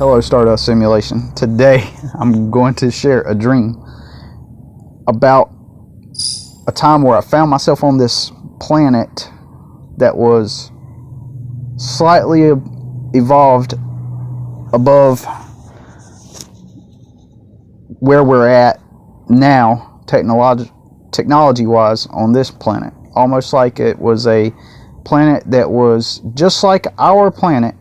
Hello, Stardust Simulation. Today I'm going to share a dream about a time where I found myself on this planet that was slightly evolved above where we're at now, technology-wise, on this planet. Almost like it was a planet that was just like our planet,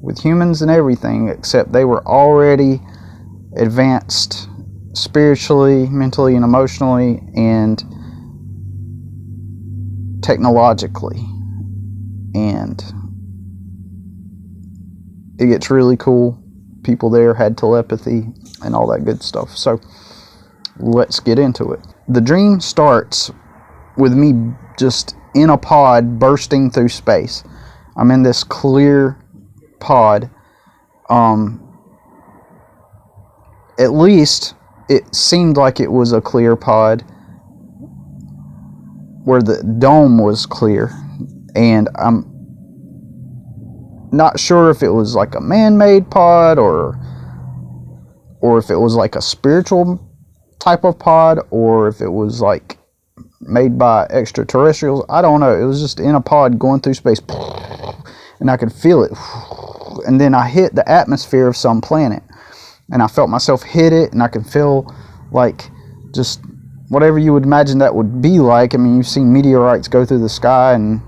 with humans and everything, except they were already advanced spiritually, mentally, and emotionally, and technologically. And it gets really cool. People there had telepathy and all that good stuff. So let's get into it. The dream starts with me just in a pod bursting through space. I'm in this clear pod. At least it seemed like it was a clear pod where the dome was clear, and I'm not sure if it was like a man-made pod or if it was like a spiritual type of pod, or if it was like made by extraterrestrials. I don't know. It was just in a pod going through space, and I could feel it. And then I hit the atmosphere of some planet, and I felt myself hit it, and I could feel like just whatever you would imagine that would be like. I mean, you've seen meteorites go through the sky, and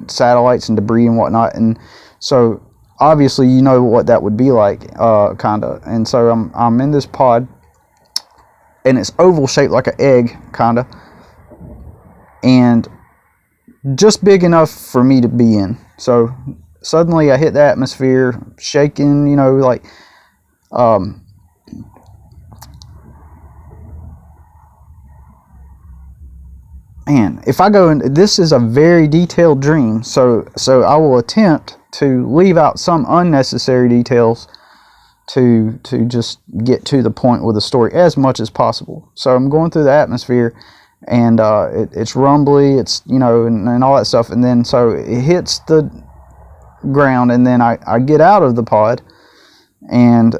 satellites and debris and whatnot, and so obviously you know what that would be like, kinda. And so I'm in this pod, and it's oval shaped like an egg, kinda, and just big enough for me to be in. So suddenly I hit the atmosphere, shaking, man, if I go in, this is a very detailed dream, so I will attempt to leave out some unnecessary details to just get to the point with the story as much as possible. So I'm going through the atmosphere, and it's rumbly, it's, and all that stuff, and then so it hits the ground, and then I get out of the pod, and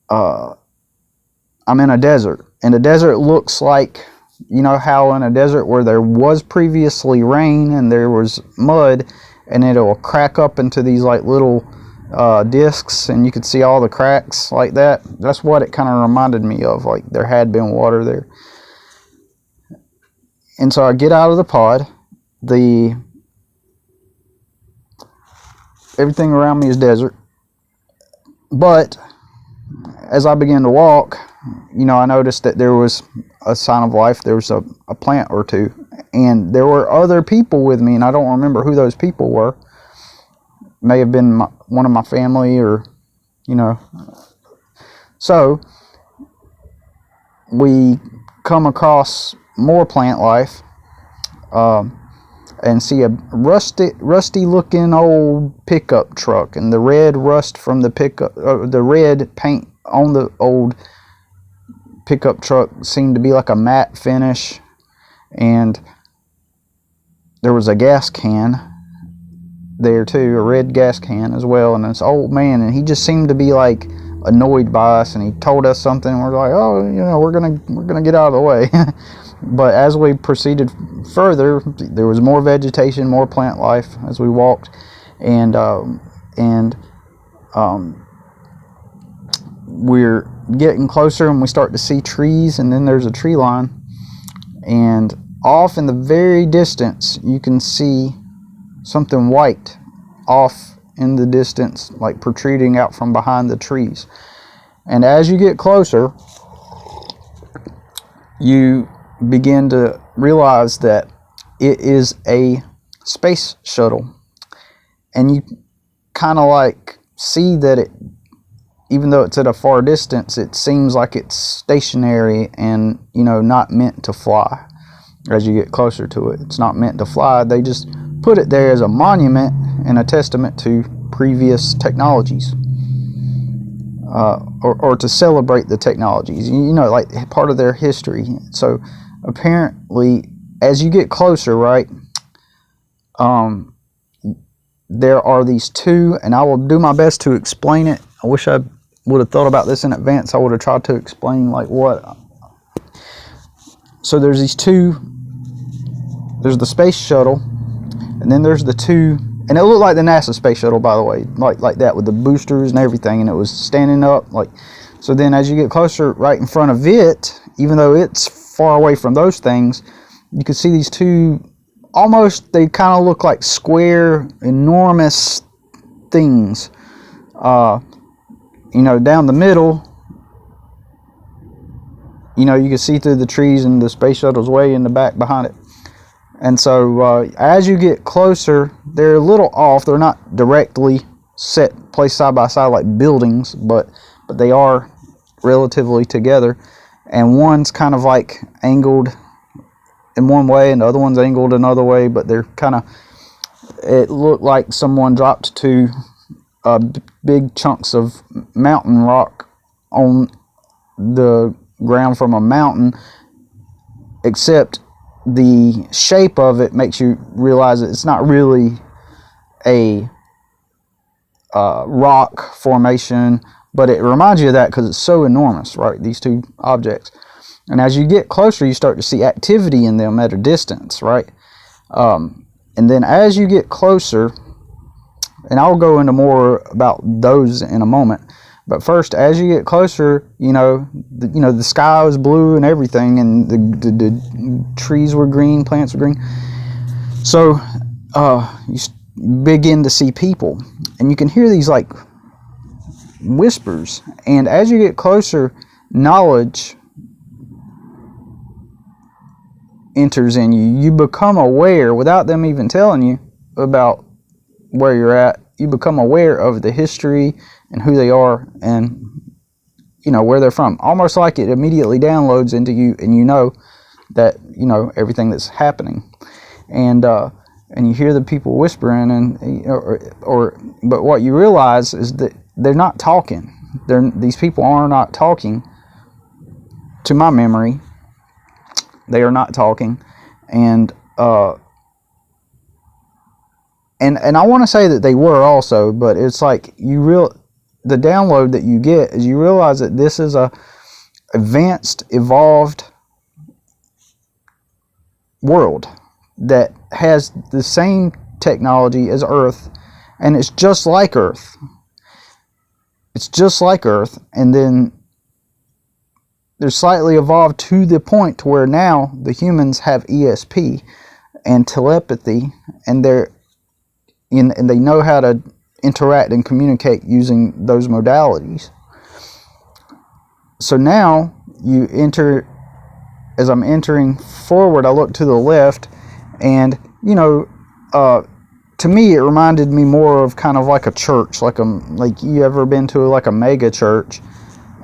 I'm in a desert, and the desert looks like, how in a desert where there was previously rain and there was mud, and it'll crack up into these like little discs, and you could see all the cracks like that. That's what it kind of reminded me of, like there had been water there. And so I get out of the pod. Everything around me is desert, but as I began to walk, I noticed that there was a sign of life. There was a plant or two, and there were other people with me, and I don't remember who those people were. May have been one of my family, or so we come across more plant life, and see a rusty looking old pickup truck, and the red rust from the pickup, the red paint on the old pickup truck seemed to be like a matte finish, and there was a gas can there too, a red gas can as well, and this old man, and he just seemed to be like annoyed by us, and he told us something, and we're like, oh, we're gonna get out of the way. But as we proceeded further, there was more vegetation, more plant life as we walked, and we're getting closer, and we start to see trees, and then there's a tree line, and off in the very distance you can see something white off in the distance, like protruding out from behind the trees. And as you get closer, you begin to realize that it is a space shuttle, and you kind of like see that it, even though it's at a far distance, it seems like it's stationary and not meant to fly. As you get closer to it, it's not meant to fly. They just put it there as a monument and a testament to previous technologies, or to celebrate the technologies, like part of their history. So apparently, as you get closer, right, there are these two, and I will do my best to explain it. I wish I would have thought about this in advance. I would have tried to explain like what. So there's these two. There's the space shuttle, and then there's the two, and it looked like the NASA space shuttle, by the way, like that with the boosters and everything, and it was standing up like. So then as you get closer, right in front of it, even though it's far away from those things, you can see these two, almost, they kind of look like square, enormous things. You know, down the middle, you know, you can see through the trees, and the space shuttle's way in the back behind it. And so as you get closer, they're a little off. They're not directly placed side by side like buildings, but they are relatively together. And one's kind of like angled in one way, and the other one's angled another way, but they're kind of, it looked like someone dropped two big chunks of mountain rock on the ground from a mountain, except the shape of it makes you realize that it's not really a rock formation, but it reminds you of that because it's so enormous, right? These two objects. And as you get closer, you start to see activity in them at a distance, right? And then as you get closer, and I'll go into more about those in a moment, but first, as you get closer, you know, the sky was blue and everything, and the trees were green, plants were green. So you begin to see people, and you can hear these like whispers. And as you get closer, knowledge enters in you. You become aware, without them even telling you about where you're at. You become aware of the history and who they are, and you know where they're from. Almost like it immediately downloads into you, and you know that you know everything that's happening. And you hear the people whispering, and but what you realize is that they're not talking. These people are not talking. To my memory, they are not talking, and I want to say that they were also, but it's like the download that you get is you realize that this is a advanced, evolved world that has the same technology as Earth, and it's just like Earth. It's just like Earth, and then they're slightly evolved to the point to where now the humans have ESP and telepathy, and they know how to interact and communicate using those modalities. So now you enter, as I'm entering forward, I look to the left, and you know, to me it reminded me more of kind of like a church, like you ever been to like a mega church,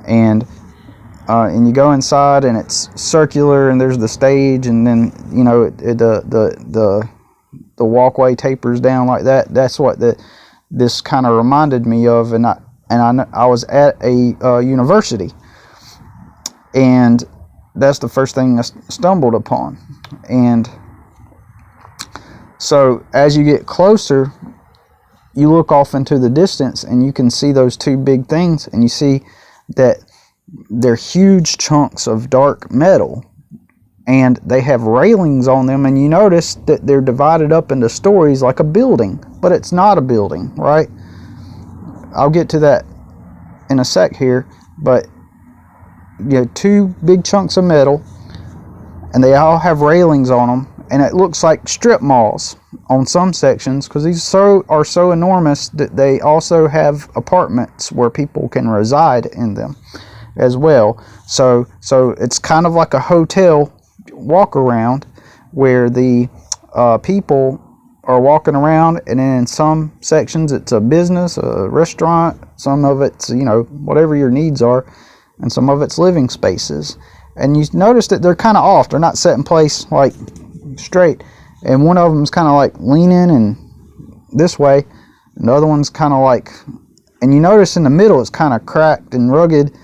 and you go inside and it's circular, and there's the stage, and then you know the walkway tapers down like that. That's what this kind of reminded me of, and I was at a university, and that's the first thing I stumbled upon. And so as you get closer, you look off into the distance, and you can see those two big things, and you see that they're huge chunks of dark metal, and they have railings on them, and you notice that they're divided up into stories like a building, but it's not a building, right? I'll get to that in a sec here, but you know, two big chunks of metal, and they all have railings on them, and it looks like strip malls on some sections, because these are so enormous that they also have apartments where people can reside in them as well. So it's kind of like a hotel walk around where the people are walking around, and then in some sections it's a business, a restaurant, some of it's, you know, whatever your needs are, and some of it's living spaces. And you notice that they're kind of off. They're not set in place like straight, and one of them's kind of like leaning and this way, and the other one's kind of like, and you notice in the middle it's kind of cracked and rugged,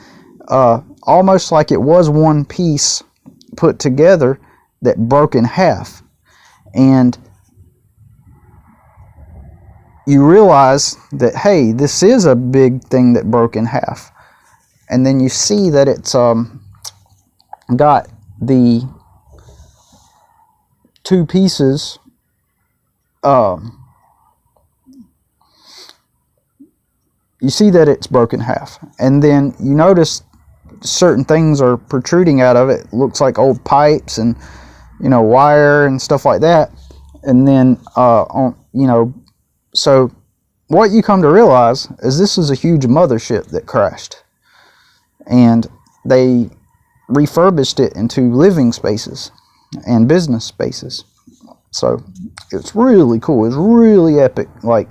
almost like it was one piece put together that broke in half. And you realize that, hey, this is a big thing that broke in half. And then you see that it's got the two pieces you see that it's broken in half, and then you notice certain things are protruding out of it. Looks like old pipes and, you know, wire and stuff like that. And then so what you come to realize is this is a huge mothership that crashed, and they refurbished it into living spaces and business spaces. So it's really cool. It's really epic, like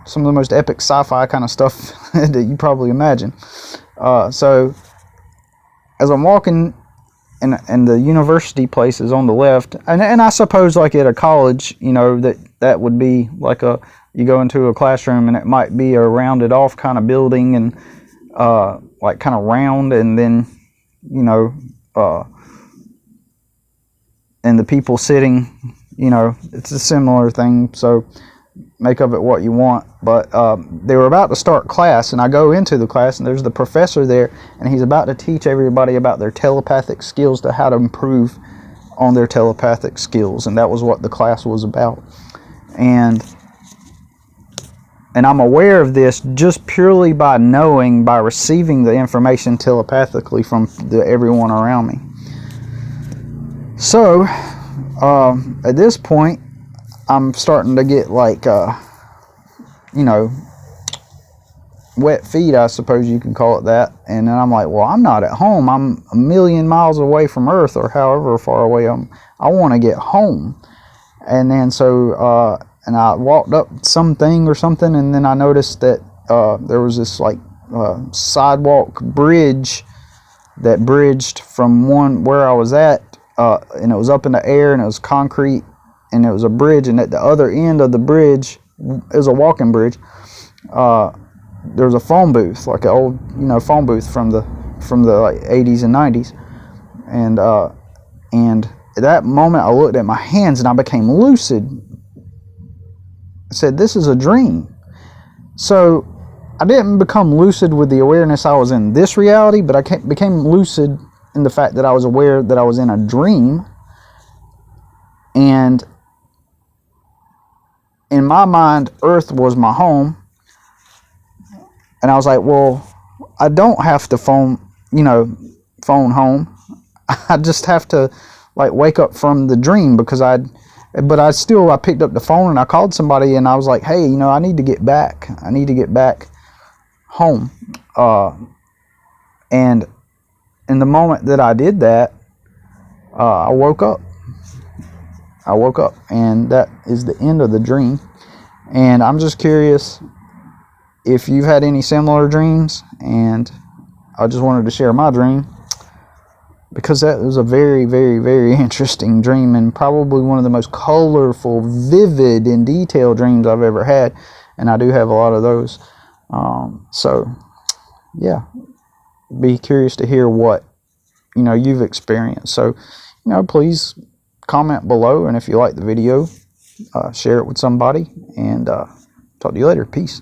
some of the most epic sci-fi kind of stuff that you probably imagine. So as I'm walking, and the university place is on the left, and I suppose like at a college, you know, that would be like you go into a classroom and it might be a rounded off kind of building, and like kind of round, and then, you know, and the people sitting, you know, it's a similar thing, so make of it what you want. But they were about to start class, and I go into the class, and there's the professor there, and he's about to teach everybody about their telepathic skills, to how to improve on their telepathic skills, and that was what the class was about. And I'm aware of this just purely by receiving the information telepathically from everyone around me. So at this point, I'm starting to get like, you know, wet feet, I suppose you can call it that. And then I'm like, well, I'm not at home. I'm a million miles away from Earth, or however far away I want to get home. And then so, and I walked up something or something, and then I noticed that there was this like sidewalk bridge that bridged from where I was at, and it was up in the air, and it was concrete, and it was a bridge, and at the other end of the bridge, it was a walking bridge, there was a phone booth, like an old, you know, phone booth from the like 80s and 90s. And at that moment I looked at my hands and I became lucid. I said, this is a dream. So I didn't become lucid with the awareness I was in this reality, but I became lucid in the fact that I was aware that I was in a dream. And in my mind, Earth was my home. And I was like, well, I don't have to phone home. I just have to like wake up from the dream, because I picked up the phone and I called somebody, and I was like, hey, you know, I need to get back home. And in the moment that I did that, I woke up, and that is the end of the dream. And I'm just curious if you've had any similar dreams, and I just wanted to share my dream, because that was a very, very, very interesting dream, and probably one of the most colorful, vivid, and detailed dreams I've ever had, and I do have a lot of those. So yeah, be curious to hear what, you know, you've experienced. So, you know, please comment below, and if you like the video, share it with somebody, and talk to you later. Peace.